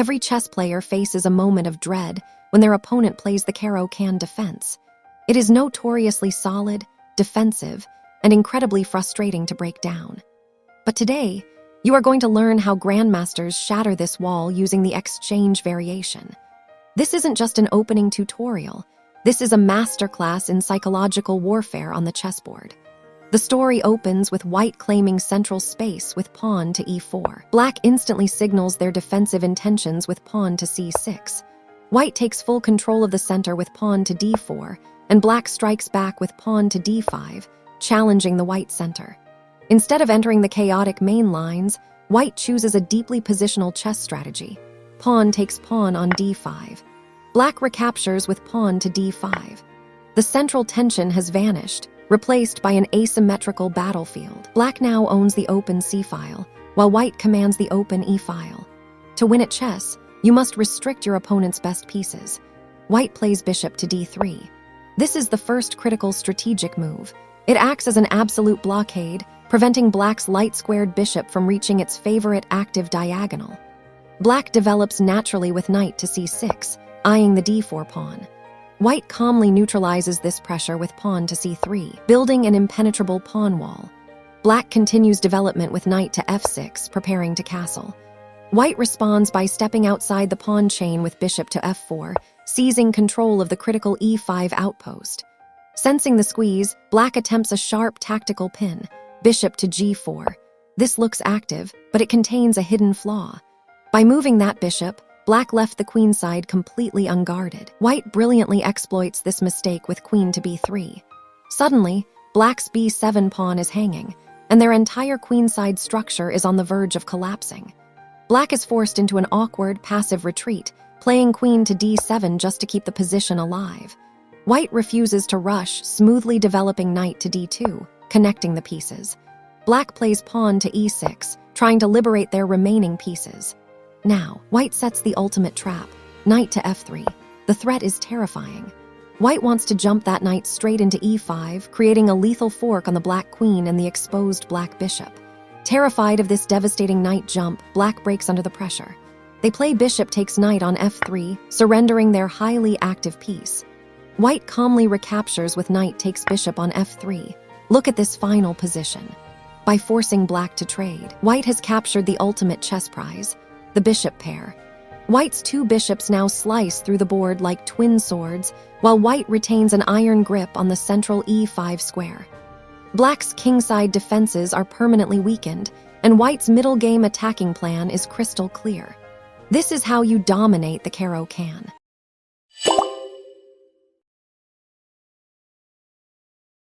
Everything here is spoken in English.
Every chess player faces a moment of dread when their opponent plays the Caro-Kann Defense. It is notoriously solid, defensive, and incredibly frustrating to break down. But today, you are going to learn how Grandmasters shatter this wall using the exchange variation. This isn't just an opening tutorial. This is a masterclass in psychological warfare on the chessboard. The story opens with white claiming central space with pawn to e4. Black instantly signals their defensive intentions with pawn to c6. White takes full control of the center with pawn to d4, and black strikes back with pawn to d5, challenging the white center. Instead of entering the chaotic main lines, white chooses a deeply positional chess strategy. Pawn takes pawn on d5. Black recaptures with pawn to d5. The central tension has vanished, replaced by an asymmetrical battlefield. Black now owns the open c-file, while white commands the open e-file. To win at chess, you must restrict your opponent's best pieces. White plays bishop to d3. This is the first critical strategic move. It acts as an absolute blockade, preventing black's light-squared bishop from reaching its favorite active diagonal. Black develops naturally with knight to c6, eyeing the d4 pawn. White calmly neutralizes this pressure with pawn to c3, building an impenetrable pawn wall. Black continues development with knight to f6, preparing to castle. White responds by stepping outside the pawn chain with bishop to f4, seizing control of the critical e5 outpost. Sensing the squeeze, black attempts a sharp tactical pin, bishop to g4. This looks active, but it contains a hidden flaw. By moving that bishop, black left the queenside completely unguarded. White brilliantly exploits this mistake with queen to b3. Suddenly, black's b7 pawn is hanging, and their entire queenside structure is on the verge of collapsing. Black is forced into an awkward, passive retreat, playing queen to d7 just to keep the position alive. White refuses to rush, smoothly developing knight to d2, connecting the pieces. Black plays pawn to e6, trying to liberate their remaining pieces. Now, white sets the ultimate trap, knight to f3. The threat is terrifying. White wants to jump that knight straight into e5, creating a lethal fork on the black queen and the exposed black bishop. Terrified of this devastating knight jump, black breaks under the pressure. They play bishop takes knight on f3, surrendering their highly active piece. White calmly recaptures with knight takes bishop on f3. Look at this final position. By forcing black to trade, white has captured the ultimate chess prize, the bishop pair. White's two bishops now slice through the board like twin swords, while white retains an iron grip on the central e5 square. Black's kingside defenses are permanently weakened, and white's middle game attacking plan is crystal clear. This is how you dominate the Caro-Kann.